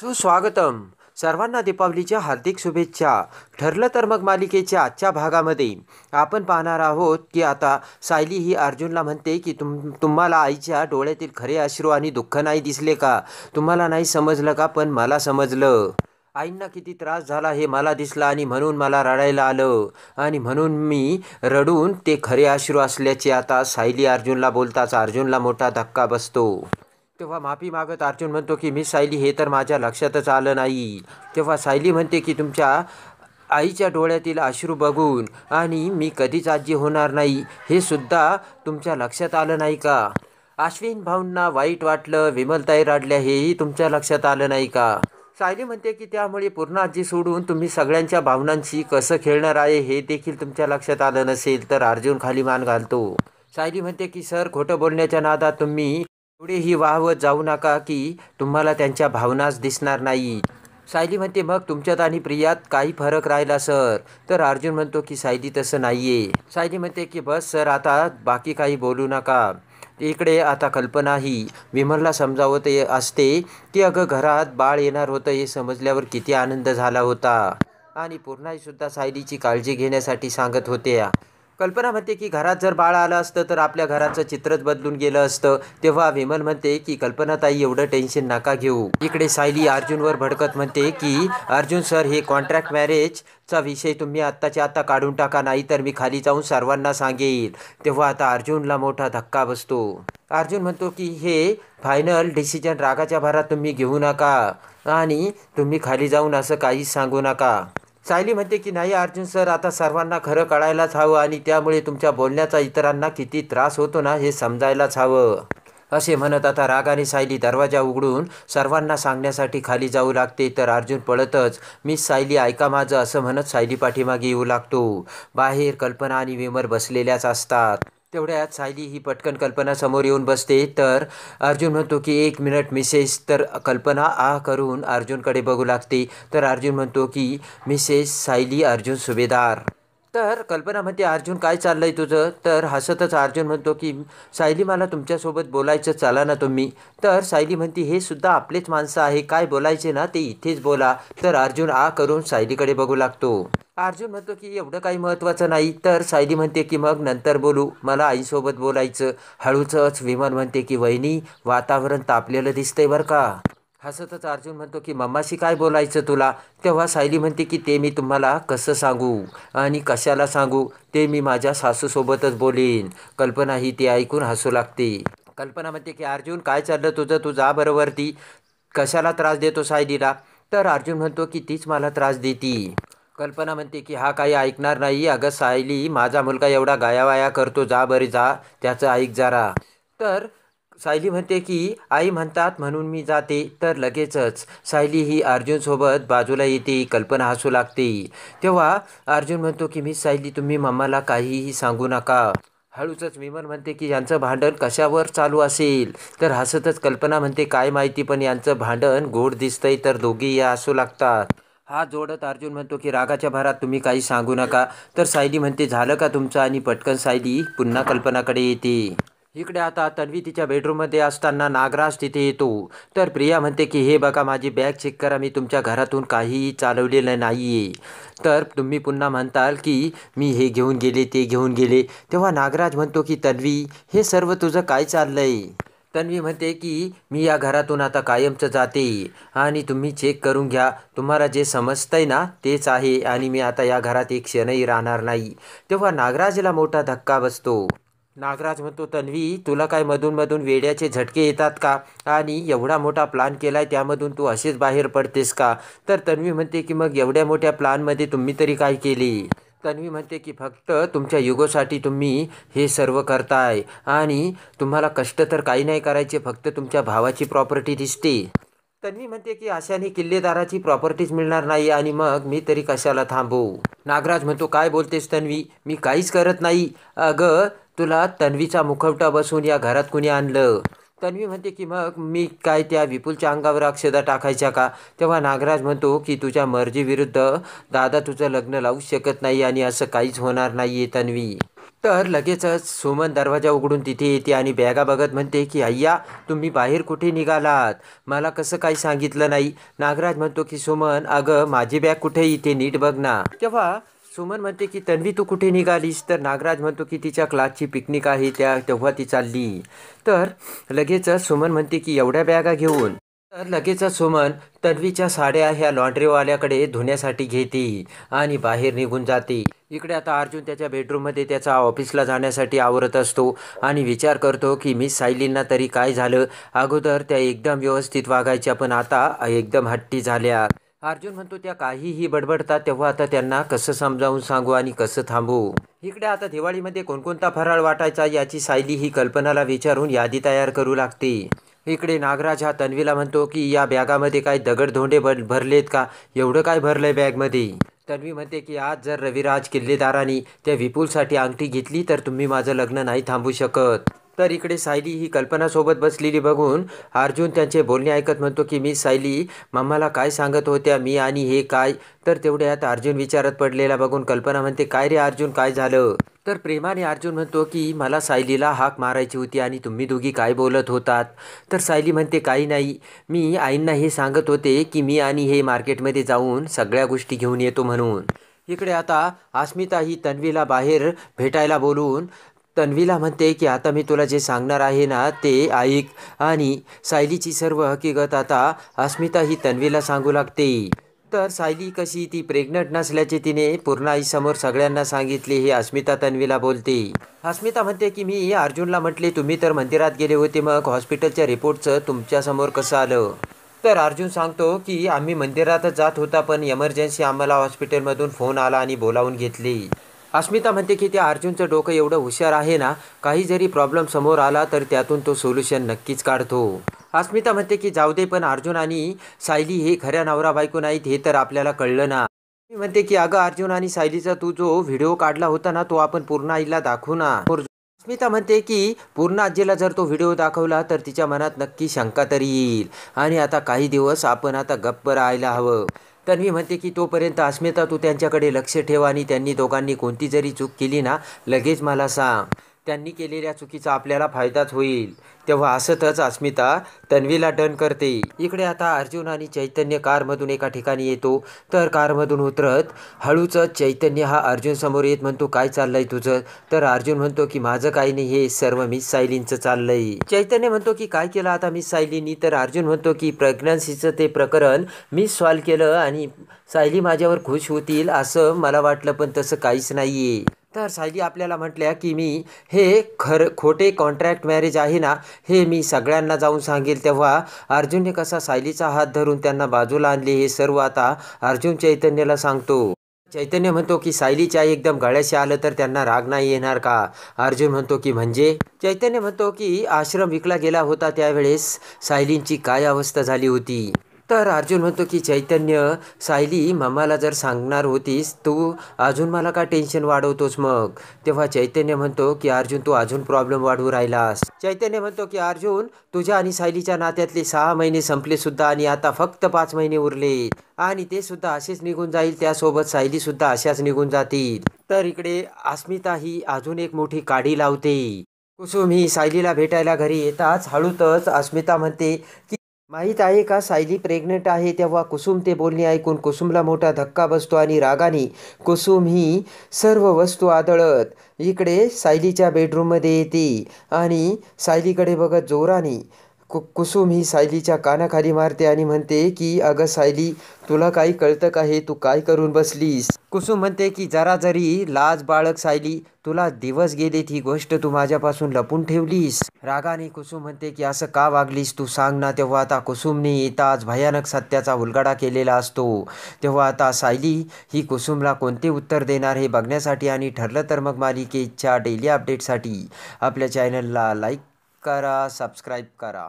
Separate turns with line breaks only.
सुस्वागतम. सर्वांना दीपावलीच्या हार्दिक शुभेच्छा. ठरलं तर मग मालिकेच्या आजच्या भागामध्ये आपण पाहणार आहोत की आता सायली ही अर्जुनला म्हणते की तुम्हाला आईच्या डोळ्यातील खरे अश्रू आणि दुःख नाही दिसले का? तुम्हाला नाही समजलं का? पण मला समजलं. आईंना किती त्रास झाला हे मला दिसलं आणि म्हणून मला रडायला आलं आणि म्हणून मी रडून ते खरे अश्रू असल्याचे आता सायली अर्जुनला बोलताच अर्जुनला मोठा धक्का बसतो. तेव्हा माफी मागत अर्जुन म्हणतो की मिस सायली हे तर माझ्या लक्षातच आलं नाही. तेव्हा सायली म्हणते की तुमच्या आईच्या डोळ्यातील अश्रू बघून आणि मी कधीच आजी होणार नाही हे सुद्धा तुमच्या लक्षात आलं नाही का? अश्विन भाऊंना वाईट वाटलं, विमलताई रडल्या हेही तुमच्या लक्षात आलं नाही का? सायली म्हणते की त्यामुळे पूर्ण आजी सोडून तुम्ही सगळ्यांच्या भावनांशी कसं खेळणार आहे हे देखील तुमच्या लक्षात आलं नसेल. तर अर्जुन खाली मान घालतो. सायली म्हणते की सर खोटं बोलण्याच्या नादात तुम्ही एवढेही वाहवत जाऊ नका की तुम्हाला त्यांच्या भावनाच दिसणार नाहीत. सायली म्हणते मग तुमच्यात आणि प्रियात काही फरक राहिला सर? तर अर्जुन म्हणतो की सायली तसं नाहीये. सायली म्हणते की बस सर आता बाकी काही बोलू नका. इकडे आता कल्पना ही विमलला समजावत असते की अगं घरात बाळ येणार होतं हे समजल्यावर किती आनंद झाला होता आणि पूर्णाईसुद्धा सायलीची काळजी घेण्यासाठी सांगत होत्या. कल्पना म्हणते की घरात जर बाळ आलं असतं तर आपल्या घराचं चित्रच बदलून गेलं असतं. तेव्हा विमल म्हणते की कल्पनाताई एवढं टेन्शन नका घेऊ. इकडे सायली अर्जुनवर भडकत म्हणते की अर्जुन सर हे कॉन्ट्रॅक्ट मॅरेजचा विषय तुम्ही आत्ताच्या आत्ता काढून टाका, नाही तर मी खाली जाऊन सर्वांना सांगेल. तेव्हा आता अर्जुनला मोठा धक्का बसतो. अर्जुन म्हणतो की हे फायनल डिसिजन रागाच्या भरात तुम्ही घेऊ नका आणि तुम्ही खाली जाऊन असं काहीच सांगू नका. सायली म्हणते की नाही अर्जुन सर आता सर्वांना खरं कळायलाच हवं आणि त्यामुळे तुमच्या बोलण्याचा इतरांना किती त्रास होतो ना हे समजायलाच हवं. असे म्हणत आता रागाने सायली दरवाजा उघडून सर्वांना सांगण्यासाठी खाली जाऊ लागते. तर अर्जुन पळतच मिस सायली ऐका माझं असं म्हणत सायली पाठीमागे येऊ लागतो. बाहेर कल्पना आणि विमल बसलेल्याच असतात. तेवढ्यात सायली ही पटकन कल्पना समोर येऊन बसते. तर अर्जुन म्हणतो की एक मिनिट मिसेस. तर कल्पना आ करून अर्जुनकडे बघू लागते. तर अर्जुन म्हणतो की मिसेस सायली अर्जुन सुभेदार. तर कल्पना म्हणते अर्जुन काय चाललंय तुझं? तर हसतच अर्जुन म्हणतो की सायली मला तुमच्यासोबत बोलायचं, चला ना तुम्ही. तर सायली म्हणते हे सुद्धा आपलेच माणसं आहे, काय बोलायचे ना ते इथेच बोला. तर अर्जुन आ करून सायलीकडे बघू लागतो. अर्जुन म्हणतो की एवढं काही महत्त्वाचं नाही. तर सायली म्हणते की मग नंतर बोलू, मला आईसोबत बोलायचं. हळूच विमल म्हणते की वहिनी वातावरण तापलेलं दिसतंय बरं का? हसतच अर्जुन म्हणतो की मम्माशी काय बोलायचं तुला? तेव्हा सायली म्हणते की ते मी तुम्हाला कसं सांगू आणि कशाला सांगू ते मी माझ्या सासूसोबतच बोलेन. कल्पना ही ते ऐकून हसू लागते. कल्पना म्हणते की अर्जुन काय चाललं तुझं? तू जा बरोबरती, कशाला त्रास देतो सायलीला? तर अर्जुन म्हणतो की तीच मला त्रास देती. कल्पना म्हणते की हा काही ऐकणार नाही. अगं सायली माझा मुलगा एवढा गायावाया करतो, जा बरे जा, त्याचं ऐक जरा. तर सायली म्हणते की आई म्हणतात म्हणून मी जाते. तर लगेचच सायली ही अर्जुनसोबत बाजूला येते. कल्पना हसू लागते. तेव्हा अर्जुन म्हणतो की मिस सायली तुम्ही मम्माला काहीही सांगू नका. हळूच विमल म्हणते की यांचं भांडण कशावर चालू असेल? तर हसतच कल्पना म्हणते काय माहिती, पण यांचं भांडण गोड दिसतंय. तर दोघेही हसू लागतात. हात जोडत अर्जुन म्हणतो की रागाच्या भरात तुम्ही काही सांगू नका. तर सायली म्हणते झालं का तुमचं? आणि पटकन सायली पुन्हा कल्पनाकडे येते. इकडे आता तन्वी तिच्या बेडरूममध्ये असताना नागराज तिथे येतो. तर प्रिया म्हणते की हे बघा माझी बॅग चेक करा, मी तुमच्या घरातून काहीही चालवलेलं नाही आहे. तर तुम्ही पुन्हा म्हणताल की मी हे घेऊन गेले ते घेऊन गेले. तेव्हा नागराज म्हणतो की तन्वी हे सर्व तुझं काय चाललंय? तन्वी म्हणते की मी या घरातून आता कायमचं जाते आणि तुम्ही चेक करून घ्या, तुम्हाला जे समजतंय ना तेच आहे आणि मी आता या घरात एक क्षणही राहणार नाही. तेव्हा नागराजला मोठा धक्का बसतो. नागराज म्हणतो तन्वी तुला काय मधून मधून वेड्याचे झटके येतात का? आणि एवढा मोठा प्लान केलाय त्यामधून तू असेच बाहेर पडतेस का? तर तन्वी म्हणते की मग एवढ्या मोठ्या प्लानमध्ये तुम्ही तरी काय केले? तन्वी म्हणते की फक्त तुमच्या युगोसाठी तुम्ही हे सर्व करताय आणि तुम्हाला कष्ट तर काही नाही करायचे, फक्त तुमच्या भावाची प्रॉपर्टी दिसते. तन्वी म्हणते की अशाने किल्लेदाराची प्रॉपर्टीज मिळणार नाही आणि मग मी तरी कशाला थांबू? नागराज म्हणतो काय बोलतेस तन्वी, मी काहीच करत नाही. अगं तुला तन्वीचा मुखवटा बसून या घरात कुणी आणलं? तन्वी म्हणते की मग मी काय त्या विपुलच्या अंगावर अक्षदा टाकायच्या का? तेव्हा नागराज म्हणतो की तुझ्या मर्जीविरुद्ध दादा तुझं लग्न लावू शकत नाही आणि असं काहीच होणार नाही आहे तन्वी. तर लगेचच सुमन दरवाजा उघडून तिथे येते आणि बॅगा बघत म्हणते की अय्या तुम्ही बाहेर कुठे निघालात, मला कसं काही सांगितलं नाही. नागराज म्हणतो की सुमन अगं माझी बॅग कुठे, इथे नीट बघ ना. तेव्हा सुमन म्हणते की तन्वी तू कुठे निघालीस, तर नागराज म्हणतो की तिच्या क्लासची पिकनिक आहे तेव्हा ती चालली. तर लगेचच सुमन म्हणते की एवढ्या बॅगा घेऊन. तर लगेचच सुमन तन्वीच्या साड्या ह्या लॉन्ड्रीवाल्याकडे धुण्यासाठी घेते आणि बाहेर निघून जाते. इकडे आता अर्जुन त्याच्या बेडरूममध्ये त्याचा ऑफिसला जाण्यासाठी आवरत असतो आणि विचार करतो की मिस सायलींना तरी काय झालं, अगोदर त्या एकदम व्यवस्थित वागायच्या पण आता एकदम हट्टी झाल्या. अर्जुन म्हणतो त्या काहीही बडबडतात, तेव्हा आता त्यांना कसं समजावून सांगू आणि कसं थांबवू. इकडे आता दिवाळीमध्ये कोणकोणता फराळ वाटायचा याची सायली ही कल्पनाला विचारून यादी तयार करू लागते. इकडे नागराज हा तन्वीला म्हणतो की या बॅगामध्ये काय दगडधोंडे भरलेत का, एवढं काय भरलंय बॅगमध्ये. तन्वी म्हणते की आज जर रविराज किल्लेदारांनी त्या विपुलसाठी अंगठी घेतली तर तुम्ही माझं लग्न नाही थांबू शकत. तर इकडे सायली ही कल्पनासोबत बसलेली बघून अर्जुन त्यांचे बोलणे ऐकत म्हणतो की मी सायली मम्माला काय सांगत होत्या मी आणि हे काय. तर तेवढ्यात अर्जुन विचारत पडलेला बघून कल्पना म्हणते काय रे अर्जुन काय झालं. तर प्रेमाने अर्जुन म्हणतो की मला सायलीला हाक मारायची होती आणि तुम्ही दोघी काय बोलत होतात. तर सायली म्हणते काही नाही, मी आईंना हे सांगत होते की मी आणि हे मार्केटमध्ये जाऊन सगळ्या गोष्टी घेऊन येतो म्हणून. इकडे आता अस्मिता ही तन्वीला बाहेर भेटायला बोलून तन्वीला म्हणते की आता मी तुला जे सांगणार आहे ना ते ऐक. आणि सायलीची सर्व हकीकत आता अस्मिता ही तन्वीला सांगू लागते. तर सायली कशी ती प्रेग्नंट नसल्याचे तिने पूर्ण आईसमोर सगळ्यांना सांगितले हे अस्मिता तन्वीला बोलते. अस्मिता म्हणते की मी अर्जुनला म्हटले तुम्ही तर मंदिरात गेले होते, मग हॉस्पिटलच्या रिपोर्टचं तुमच्यासमोर कसं आलं. तर अर्जुन सांगतो की आम्ही मंदिरातच जात होता पण एमर्जन्सी आम्हाला हॉस्पिटलमधून फोन आला आणि बोलावून घेतले. अस्मिता म्हणते की त्या अर्जुनचं डोकं एवढं हुशार आहे ना, काही जरी प्रॉब्लेम समोर आला तर त्यातून तो सोल्युशन नक्कीच काढतो. अस्मिता म्हणते की जाऊ दे पण अर्जुन आणि सायली हे खऱ्या नवरा बायको नाहीत हे तर आपल्याला कळलं ना. मी म्हणते की अगं अर्जुन आणि सायलीचा तू जो व्हिडिओ काढला होता ना तो आपण पूर्ण आईला दाखवू ना. अस्मिता म्हणते की पूर्ण आजीला जर तो व्हिडिओ दाखवला तर तिच्या मनात नक्की शंका तरी येईल आणि आता काही दिवस आपण आता गप्प राहायला हवं. तन्वी म्हणते की तोपर्यंत अस्मिता तू त्यांच्याकडे लक्ष ठेव आणि त्यांनी दोघांनी कोणती जरी चूक केली ना लगेच मला सांग, त्यांनी केलेल्या चुकीचा आपल्याला फायदाच होईल. तेव्हा असतच अस्मिता तन्वीला डन करते. इकडे आता अर्जुन आणि चैतन्य कारमधून एका ठिकाणी येतो. तर कारमधून उतरत हळूच चैतन्य हा अर्जुन समोर येत म्हणतो काय चाललंय तुझं. तर अर्जुन म्हणतो की माझं काही नाही, हे सर्व मिस सायलींचं चाललंय. चैतन्य म्हणतो की काय केलं आता मिस सायलीनी. तर अर्जुन म्हणतो की प्रेग्नन्सीचं ते प्रकरण मिस सॉल्व केलं आणि सायली माझ्यावर खुश होतील असं मला वाटलं पण तसं काहीच नाहीये. तर सायली आपल्याला म्हटल्या की मी हे खोटे कॉन्ट्रॅक्ट मॅरेज आहे ना हे मी सगळ्यांना जाऊन सांगेल. तेव्हा अर्जुनने कसा सायलीचा हात धरून त्यांना बाजूला आणले हे सर्व आता अर्जुन चैतन्यला सांगतो. चैतन्य म्हणतो की सायलीच्या एकदम गळ्याशी आलं तर त्यांना राग नाही येणार का. अर्जुन म्हणतो की म्हणजे. चैतन्य म्हणतो की आश्रम विकला गेला होता त्यावेळेस सायलींची काय अवस्था झाली होती. तर अर्जुन म्हणतो की चैतन्य सायली मम्माला जर सांगणार होतीस तू अजून मला का टेन्शन वाढवतोस मग. तेव्हा चैतन्य म्हणतो की अर्जुन तू अजून प्रॉब्लेम वाढवू राहिलास. चैतन्य म्हणतो की अर्जुन तुझ्या आणि सायलीच्या नात्यातले 6 महिने संपले सुद्धा आणि आता फक्त 5 महिने उरले आणि ते सुद्धा असेच निघून जाईल, त्यासोबत सायली सुद्धा अशाच निघून जातील. तर इकडे अस्मिता ही अजून एक मोठी काडी लावते. कुसुम ही सायलीला भेटायला घरी येताच हळूच अस्मिता म्हणते की माहीत आहे का सायली प्रेग्नेंट आहे. तेव्हा कुसुम ते बोलणे ऐकून कुसुमला मोठा धक्का बसतो आणि रागाने कुसुम ही सर्व वस्तू आदळत इकडे सायलीच्या बेडरूममध्ये येते आणि सायलीकडे बघत जोराने कुसुम ही सायलीच्या कानाखाली मारते आणि म्हणते की अगं सायली तुला काही कळतं का, हे तू काय करून बसलीस. कुसुम म्हणते की जरा जरी लाज बाळग सायली, तुला दिवस गेलेत ही गोष्ट तू माझ्यापासून लपून ठेवलीस. रागाने कुसुम म्हणते की असं का वागलीस तू सांग ना. तेव्हा आता कुसुमने येताच भयानक सत्याचा उलगडा केलेला असतो. तेव्हा आता सायली ही कुसुमला कोणते उत्तर देणार हे बघण्यासाठी आणि ठरलं तर मग मालिकेच्या डेली अपडेटसाठी आपल्या चॅनलला लाईक करा, सबस्क्राईब करा.